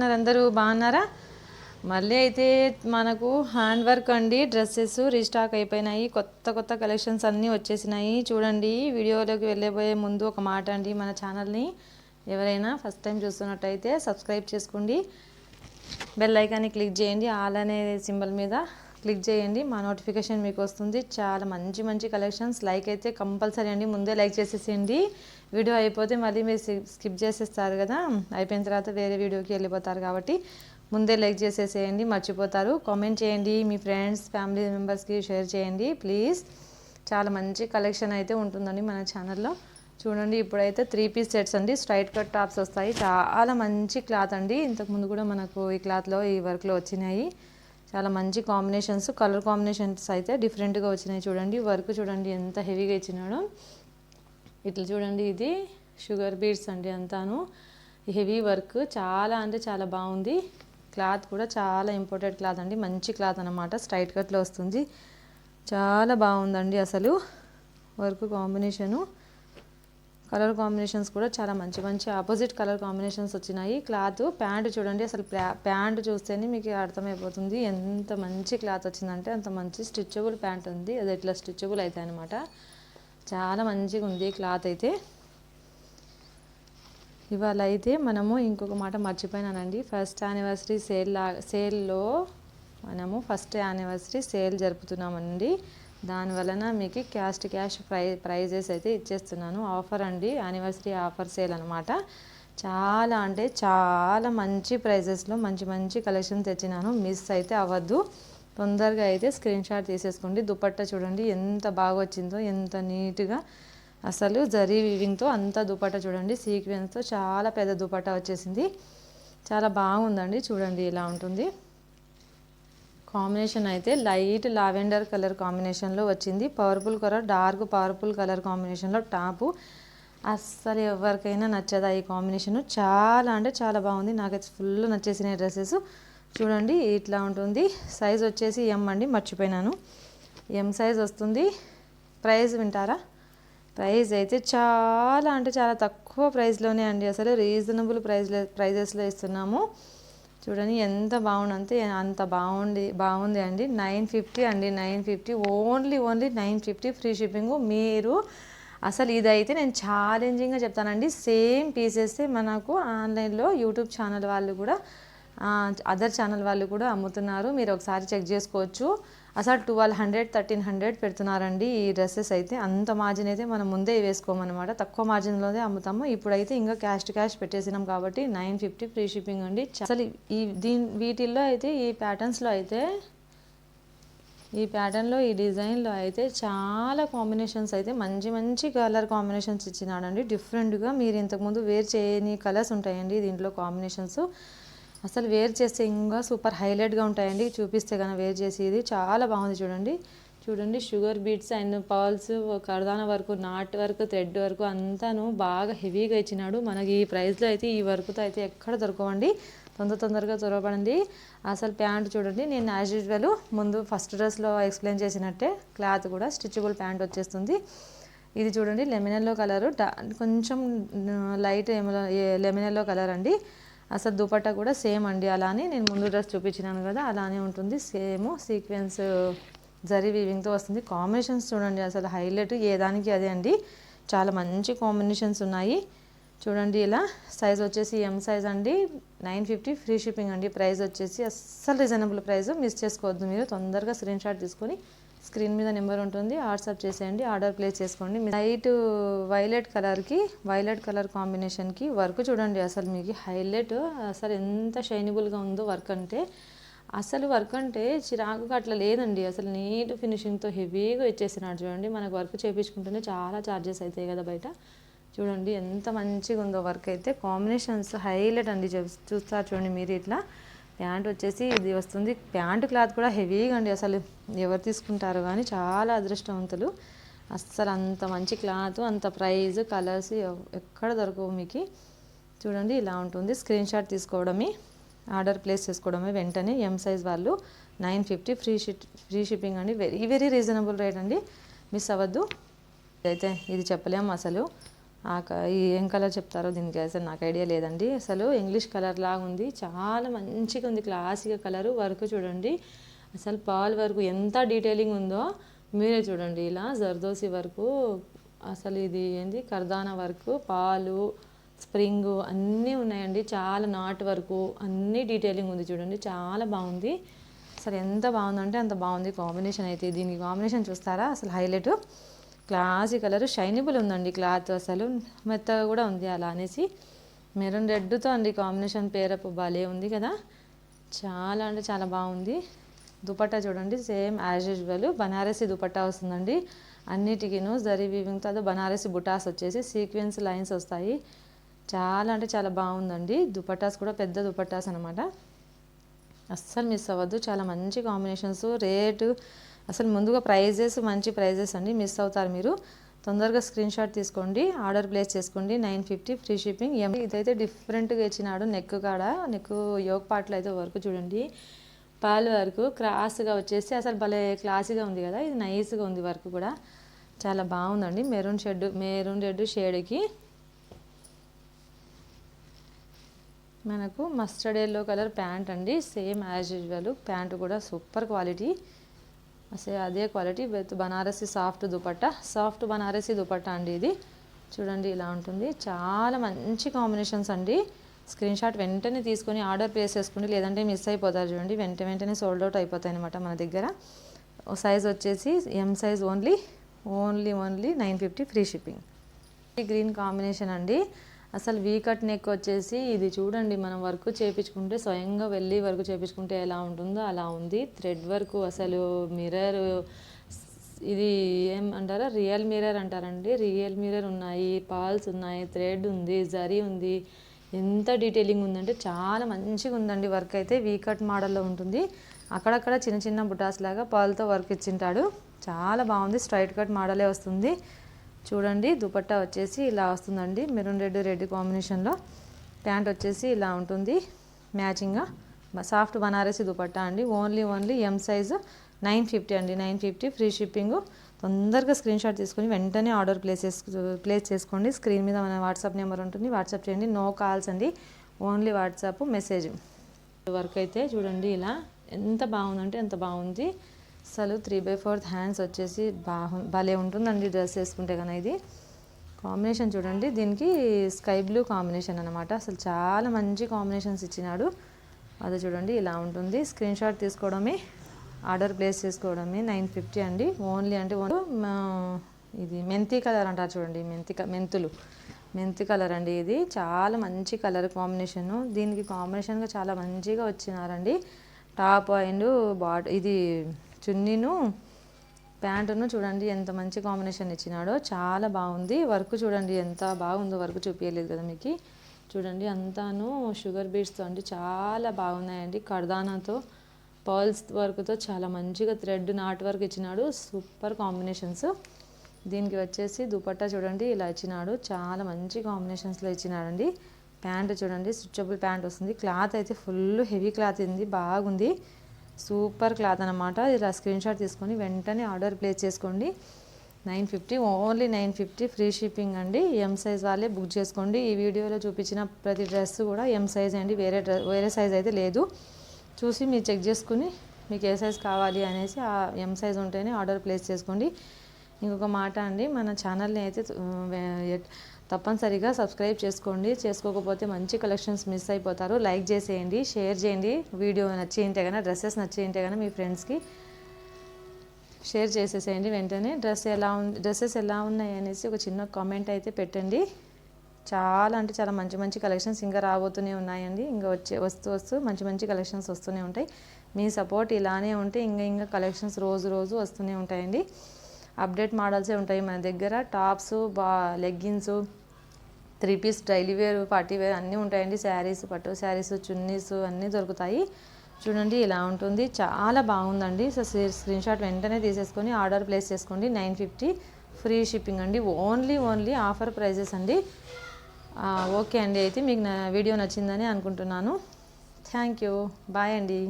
అందరూ బాగున్నారా? మళ్ళీ అయితే మనకు హ్యాండ్ వర్క్ అండి డ్రెస్సెస్ రీస్టాక్ అయిపోయినాయి. కొత్త కొత్త కలెక్షన్స్ అన్నీ వచ్చేసినాయి. చూడండి, వీడియోలోకి వెళ్ళబోయే ముందు ఒక మాట అండి, మన ఛానల్ని ఎవరైనా ఫస్ట్ టైం చూస్తున్నట్టయితే సబ్స్క్రైబ్ చేసుకోండి, బెల్ ఐకాన్ని క్లిక్ చేయండి, ఆల్ అనే సింబల్ మీద క్లిక్ చేయండి, మా నోటిఫికేషన్ మీకు వస్తుంది. చాలా మంచి మంచి కలెక్షన్స్. లైక్ అయితే కంపల్సరీ అండి, ముందే లైక్ చేసేసేయండి. వీడియో అయిపోతే మళ్ళీ మీరు స్కిప్ చేసేస్తారు కదా, అయిపోయిన తర్వాత వేరే వీడియోకి వెళ్ళిపోతారు కాబట్టి ముందే లైక్ చేసేసేయండి, మర్చిపోతారు. కామెంట్ చేయండి, మీ ఫ్రెండ్స్ ఫ్యామిలీ మెంబర్స్కి షేర్ చేయండి ప్లీజ్. చాలా మంచి కలెక్షన్ అయితే ఉంటుందండి మన ఛానల్లో. చూడండి, ఇప్పుడైతే 3 పీస్ సెట్స్ అండి, స్ట్రైట్ కట్ టాప్స్ వస్తాయి. చాలా మంచి క్లాత్ అండి. ఇంతకుముందు కూడా మనకు ఈ క్లాత్లో ఈ వర్క్లో వచ్చినాయి. చాలా మంచి కాంబినేషన్స్, కలర్ కాంబినేషన్స్ అయితే డిఫరెంట్గా వచ్చినాయి. చూడండి, వర్క్ చూడండి ఎంత హెవీగా ఇచ్చినాడో. ఇట్లా చూడండి, ఇది షుగర్ బీడ్స్ అండి అంతాను. హెవీ వర్క్ చాలా అంటే చాలా బాగుంది. క్లాత్ కూడా చాలా ఇంపోర్టెడ్ క్లాత్ అండి, మంచి క్లాత్ అనమాట. స్ట్రైట్ కట్లో వస్తుంది, చాలా బాగుందండి. అసలు వర్క్ కాంబినేషను, కలర్ కాంబినేషన్స్ కూడా చాలా మంచి మంచి ఆపోజిట్ కలర్ కాంబినేషన్స్ వచ్చినాయి. క్లాత్ ప్యాంటు చూడండి, అసలు ప్యాంటు చూస్తేనే మీకు అర్థమైపోతుంది ఎంత మంచి క్లాత్ వచ్చిందంటే అంత మంచి స్టిచబుల్ ప్యాంట్ ఉంది. అది ఇట్లా స్టిచబుల్ అవుతాయి అనమాట. చాలా మంచిగా ఉంది క్లాత్ అయితే. ఇవాళ అయితే మనము ఇంకొక మాట మర్చిపోయినానండి, ఫస్ట్ యానివర్సరీ సేల్లో మనము ఫస్ట్ యానివర్సరీ సేల్ జరుపుతున్నామండి. దానివలన మీకు క్యాష్ ప్రైజెస్ అయితే ఇచ్చేస్తున్నాను. ఆఫర్ అండి, యానివర్సరీ ఆఫర్ సేల్ అనమాట. చాలా అంటే చాలా మంచి ప్రైజెస్లో మంచి మంచి కలెక్షన్ తెచ్చినాను. మిస్ అయితే అవ్వద్దు, తొందరగా అయితే స్క్రీన్ షాట్ తీసేసుకోండి. దుపట్టా చూడండి ఎంత బాగా వచ్చిందో, ఎంత నీట్గా అసలు జరీ వీవింగ్తో అంత దుపట్టా చూడండి, సీక్వెన్స్తో చాలా పెద్ద దుపట్టా వచ్చేసింది. చాలా బాగుందండి. చూడండి ఇలా ఉంటుంది. కాంబినేషన్ అయితే లైట్ లావెండర్ కలర్ కాంబినేషన్లో వచ్చింది. Powerful colour, dark powerful colour కాంబినేషన్లో టాపు. అస్సలు ఎవరికైనా నచ్చదా ఈ కాంబినేషను? చాలా అంటే చాలా బాగుంది. నాకైతే ఫుల్ నచ్చేసిన డ్రెస్సెస్. చూడండి ఇట్లా ఉంటుంది. సైజ్ వచ్చేసి ఎం అండి, మర్చిపోయినాను. ఎం సైజ్ వస్తుంది. ప్రైస్ వింటారా? ప్రైస్ అయితే చాలా అంటే చాలా తక్కువ ప్రైస్లోనే అండి, అసలు రీజనబుల్ ప్రైజెస్లో ఇస్తున్నాము. చూడండి ఎంత బాగుందంటే అంత బాగుంది అండి. 950 అండి, 950 ఓన్లీ 950 ఫ్రీ షిప్పింగ్. మీరు అసలు ఇదైతే నేను ఛాలెంజింగ్గా చెప్తానండి. సేమ్ పీసెస్ మనకు ఆన్లైన్లో యూట్యూబ్ ఛానల్ వాళ్ళు కూడా, అదర్ ఛానల్ వాళ్ళు కూడా అమ్ముతున్నారు. మీరు ఒకసారి చెక్ చేసుకోవచ్చు. అసలు 1200 1300 పెడుతున్నారండి ఈ డ్రెస్సెస్ అయితే. అంత మార్జిన్ అయితే మనం ముందే వేసుకోమన్నమాట, తక్కువ మార్జిన్లోనే అమ్ముతాము. ఇప్పుడైతే ఇంకా క్యాష్ పెట్టేసినాం కాబట్టి 950 ఫ్రీ షిప్పింగ్ అండి. అసలు వీటిల్లో అయితే ఈ ప్యాటర్న్లో ఈ డిజైన్లో అయితే చాలా కాంబినేషన్స్ అయితే మంచి మంచి కలర్ కాంబినేషన్స్ ఇచ్చినాడండి. డిఫరెంట్గా మీరు ఇంతకుముందు వేర్ చేయని కలర్స్ ఉంటాయండి దీంట్లో కాంబినేషన్స్. అసలు వేర్ చేస్తే ఇంకా సూపర్ హైలైట్గా ఉంటాయండి. చూపిస్తే కనుక వేర్ చేసి ఇది చాలా బాగుంది. చూడండి షుగర్ బీడ్స్ అండ్ పర్ల్స్, కర్దాన work, knot work, thread work అంతాను బాగా హెవీగా ఇచ్చినాడు. మనకి ఈ ప్రైస్లో అయితే ఈ వర్క్తో అయితే ఎక్కడ దొరకవండి. తొందరగా త్వరపడండి. అసలు ప్యాంట్ చూడండి, నేను యాజ్ యూజువల్ ముందు ఫస్ట్ డ్రెస్లో ఎక్స్ప్లెయిన్ చేసినట్టే క్లాత్ కూడా స్టిచబుల్ ప్యాంట్ వచ్చేస్తుంది. ఇది చూడండి లెమన్ కలరు, కొంచెం లైట్ లెమన్ కలర్ అండి. అసలు దుపట్టా కూడా సేమ్ అండి, అలానే నేను ముందు డ్రెస్ చూపించినాను కదా అలానే ఉంటుంది. సేమ్ సీక్వెన్స్ జరీ వీవింగ్తో వస్తుంది. కాంబినేషన్స్ చూడండి అసలు హైలైట్, ఏ దానికి అదే అండి. చాలా మంచి కాంబినేషన్స్ ఉన్నాయి. చూడండి ఇలా సైజ్ వచ్చేసి ఎం సైజ్ అండి, 950 ఫ్రీ షిప్పింగ్ అండి. ప్రైస్ వచ్చేసి అస్సలు రీజనబుల్ ప్రైస్, మిస్ చేసుకోవద్దు. మీరు తొందరగా స్క్రీన్ షాట్ తీసుకొని స్క్రీన్ మీద నెంబర్ ఉంటుంది, వాట్సాప్ చేసేయండి, ఆర్డర్ ప్లేస్ చేసుకోండి. లైట్ వైలెట్ కలర్ కాంబినేషన్కి వర్క్ చూడండి అసలు మీకు హైలైట్. అసలు ఎంత షైనబుల్గా ఉందో వర్క్ అంటే, అసలు వర్క్ అంటే చిరాకుగా అట్లా లేదండి. అసలు నీట్ ఫినిషింగ్తో హెవీగా ఇచ్చేసినాడు. చూడండి, మనకు వర్క్ చేయించుకుంటేనే చాలా ఛార్జెస్ అవుతాయి కదా బయట. చూడండి ఎంత మంచిగా ఉందో వర్క్ అయితే. కాంబినేషన్స్ హైలైట్ అండి. చూస్తారు చూడండి మీరు. ఇట్లా ప్యాంట్ వచ్చేసి ఇది వస్తుంది. ప్యాంటు క్లాత్ కూడా హెవీగా అండి, అసలు ఎవరు తీసుకుంటారు కానీ చాలా అదృష్టవంతులు. అస్సలు అంత మంచి క్లాత్, అంత ప్రైజ్, కలర్స్ ఎక్కడ దొరకవు మీకు. చూడండి ఇలా ఉంటుంది. స్క్రీన్ షాట్ తీసుకోవడమే, ఆర్డర్ ప్లేస్ చేసుకోవడమే వెంటనే. ఎం సైజ్ వాళ్ళు 950 ఫ్రీ షిప్పింగ్ అండి. వెరీ రీజనబుల్ రేట్ అండి, మిస్ అవ్వద్దు. అయితే ఇది చెప్పలేము అసలు. ఏం కలర్ చెప్తారో దీనికి అసలు నాకు ఐడియా లేదండి. అసలు ఇంగ్లీష్ కలర్ లాగా ఉంది, చాలా మంచిగా ఉంది, క్లాసిక్ కలరు. వర్క్ చూడండి అసలు పాల్ వర్క్ ఎంత డీటెయిలింగ్ ఉందో మీరే చూడండి. ఇలా జర్దోసి వర్కు, అసలు ఇది ఏంది కర్దానా వర్క్, పాలు స్ప్రింగ్ అన్నీ ఉన్నాయండి. చాలా నాట్ వరకు అన్నీ డీటెయిలింగ్ ఉంది చూడండి, చాలా బాగుంది. అసలు ఎంత బాగుందంటే అంత బాగుంది కాంబినేషన్ అయితే. దీనికి కాంబినేషన్ చూస్తారా అసలు హైలైట్, క్లాసీ కలర్, షైనబుల్ ఉందండి క్లాత్, అసలు మెత్తగా కూడా ఉంది. అలా అనేసి మెరూన్ రెడ్తో అండి కాంబినేషన్ పేరప్ భలే ఉంది కదా, చాలా అంటే చాలా బాగుంది. దుపట్టా చూడండి same as usual Banarasi dupatta వస్తుందండి. అన్నిటికీను జరీ వీవింగ్తో అదో బనారసి బుటాస్ వచ్చేసి సీక్వెన్స్ లైన్స్ వస్తాయి. చాలా అంటే చాలా బాగుందండి. దుపట్టాస్ కూడా పెద్ద దుపట్టాస్ అనమాట, అస్సలు మిస్ అవ్వద్దు. చాలా మంచి కాంబినేషన్స్. రేటు అసలు ముందుగా ప్రైజెస్ మంచి ప్రైజెస్ అండి, మిస్ అవుతారు మీరు. తొందరగా స్క్రీన్ షాట్ తీసుకోండి, ఆర్డర్ ప్లేస్ చేసుకోండి. 950 ఫ్రీ షిప్పింగ్. ఇదైతే డిఫరెంట్గా ఇచ్చినాడు, నెక్ కాడ నెక్ యోగ్ పార్ట్లో అయితే వర్క్ చూడండి, పాల్ వర్క్ క్రాస్గా వచ్చేసి అసలు భలే క్లాసీగా ఉంది కదా. ఇది నైస్గా ఉంది వర్క్ కూడా, చాలా బాగుందండి. మెరూన్ రెడ్ షేడ్కి మనకు మస్టర్డ్ ఎల్లో కలర్ ప్యాంట్ అండి, సేమ్ యాజ్ యూజువల్. ప్యాంట్ కూడా సూపర్ క్వాలిటీ, అసలు అదే quality with Banarasi soft dupatta, soft Banarasi dupatta అండి ఇది. చూడండి ఇలా ఉంటుంది, చాలా మంచి కాంబినేషన్స్ అండి. స్క్రీన్ షాట్ వెంటనే తీసుకొని ఆర్డర్ ప్లేస్ చేసుకోండి, లేదంటే మిస్ అయిపోతారు. చూడండి వెంటనే సోల్డ్ అవుట్ అయిపోతాయి అనమాట మన దగ్గర. సైజ్ వచ్చేసి M size only 950 free shipping. Green combination అండి, అసలు వీ కట్ నెక్ వచ్చేసి ఇది చూడండి, మనం వర్క్ చేయించుకుంటే స్వయంగా వెళ్ళి వర్క్ చేయించుకుంటే ఎలా ఉంటుందో అలా ఉంది. థ్రెడ్ వర్క్, అసలు మిర్రర్, ఇది ఏమంటారా రియల్ మిర్రర్ అంటారండి, రియల్ మిర్రర్ ఉన్నాయి, పాల్స్ ఉన్నాయి, థ్రెడ్ ఉంది, జరీ ఉంది. ఎంత డీటెయిలింగ్ ఉందంటే చాలా మంచిగా ఉందండి వర్క్ అయితే. వీ కట్ మోడల్లో ఉంటుంది, అక్కడక్కడ చిన్న చిన్న బుటాస్ లాగా పాల్తో వర్క్ ఇచ్చింటాడు, చాలా బాగుంది. స్ట్రైట్ కట్ మోడలే వస్తుంది. చూడండి దుపట్టా వచ్చేసి ఇలా వస్తుందండి, మెరూన్ రెడ్ కాంబినేషన్లో. ప్యాంట్ వచ్చేసి ఇలా ఉంటుంది మ్యాచింగ్గా, సాఫ్ట్ బనారసి దుపట్టా అండి. ఓన్లీ ఎం సైజు 950 అండి, 950 ఫ్రీ షిప్పింగ్. తొందరగా స్క్రీన్ షాట్ తీసుకొని వెంటనే ఆర్డర్ ప్లేస్ చేసుకోండి. స్క్రీన్ మీద మన వాట్సాప్ నెంబర్ ఉంటుంది, వాట్సాప్ చేయండి. నో కాల్స్ అండి, ఓన్లీ వాట్సాప్ మెసేజ్. వర్క్ అయితే చూడండి ఇలా ఎంత బాగుందంటే ఎంత బాగుంది. అసలు 3/4 హ్యాండ్స్ వచ్చేసి భలే ఉంటుందండి డ్రెస్ వేసుకుంటే కనుక. ఇది కాంబినేషన్ చూడండి, దీనికి స్కై బ్లూ కాంబినేషన్ అనమాట. అసలు చాలా మంచి కాంబినేషన్స్ ఇచ్చినాడు. అదే చూడండి ఇలా ఉంటుంది. స్క్రీన్ షాట్ తీసుకోవడమే, ఆర్డర్ ప్లేస్ చేసుకోవడమే. 950 అండి ఓన్లీ. అంటే ఇది మెంతి కలర్ అంటారు చూడండి, మెంతి కలర్ అండి. ఇది చాలా మంచి కలర్ కాంబినేషను. దీనికి కాంబినేషన్గా చాలా మంచిగా వచ్చినారండి. టాప్ అండ్ ఇది చున్నీను ప్యాంటును చూడండి ఎంత మంచి కాంబినేషన్ ఇచ్చినాడో, చాలా బాగుంది. వర్క్ చూడండి ఎంత బాగుందో, వర్క్ చూపించలేదు కదా మీకు. చూడండి అంతాను షుగర్ బీడ్స్తో అండి, చాలా బాగున్నాయండి. కర్దానాతో పర్ల్స్ వర్క్తో చాలా మంచిగా థ్రెడ్ నాట్ వర్క్ ఇచ్చినాడు, సూపర్ కాంబినేషన్స్. దీనికి వచ్చేసి దుపట్టా చూడండి ఇలా ఇచ్చినాడు, చాలా మంచి కాంబినేషన్స్లో ఇచ్చినాడండి. ప్యాంట్ చూడండి స్ట్రెచబుల్ ప్యాంట్ వస్తుంది. క్లాత్ అయితే ఫుల్ హెవీ క్లాత్ ఉంది, బాగుంది, సూపర్ క్లాత్ అనమాట. ఇలా స్క్రీన్ షాట్ తీసుకొని వెంటనే ఆర్డర్ ప్లేస్ చేసుకోండి. 950 ఓన్లీ 950 ఫ్రీ షిప్పింగ్ అండి. ఎం సైజ్ వాళ్ళే బుక్ చేసుకోండి. ఈ వీడియోలో చూపించిన ప్రతి డ్రెస్ కూడా ఎం సైజ్ అండి, వేరే సైజ్ అయితే లేదు. చూసి మీరు చెక్ చేసుకుని మీకు ఏ సైజ్ కావాలి అనేసి ఆ ఎం సైజ్ ఉంటేనే ఆర్డర్ ప్లేస్ చేసుకోండి. ఇంకొక మాట అండి, మన ఛానల్ని అయితే తప్పనిసరిగా సబ్స్క్రైబ్ చేసుకోండి. చేసుకోకపోతే మంచి కలెక్షన్స్ మిస్ అయిపోతారు. లైక్ చేసేయండి, షేర్ చేయండి. వీడియో నచ్చింటే కనుక, డ్రెస్సెస్ నచ్చింటే కనుక మీ ఫ్రెండ్స్కి షేర్ చేసేసేయండి. వెంటనే డ్రెస్సెస్ ఎలా ఉన్నాయి అనేసి ఒక చిన్న కామెంట్ అయితే పెట్టండి. చాలా అంటే చాలా మంచి కలెక్షన్స్ ఇంకా రాబోతూనే ఉన్నాయండి. ఇంకా వస్తూ మంచి కలెక్షన్స్ వస్తూనే ఉంటాయి. మీ సపోర్ట్ ఇలానే ఉంటే ఇంకా కలెక్షన్స్ రోజు వస్తూనే ఉంటాయండి. అప్డేట్ మోడల్సే ఉంటాయి మన దగ్గర. Tops, leggings, 3 piece daily wear, party wear అన్నీ ఉంటాయండి. శారీస్, పట్టు శారీస్, చున్నీస్ అన్నీ దొరుకుతాయి. చూడండి ఇలా ఉంటుంది, చాలా బాగుందండి. సో స్క్రీన్ షాట్ వెంటనే తీసేసుకొని ఆర్డర్ ప్లేస్ చేసుకోండి. 950 ఫ్రీ షిప్పింగ్ అండి. ఓన్లీ ఆఫర్ ప్రైజెస్ అండి. ఓకే అండి, అయితే మీకు నా వీడియో నచ్చిందని అనుకుంటున్నాను. థ్యాంక్ యూ, బాయ్ అండి.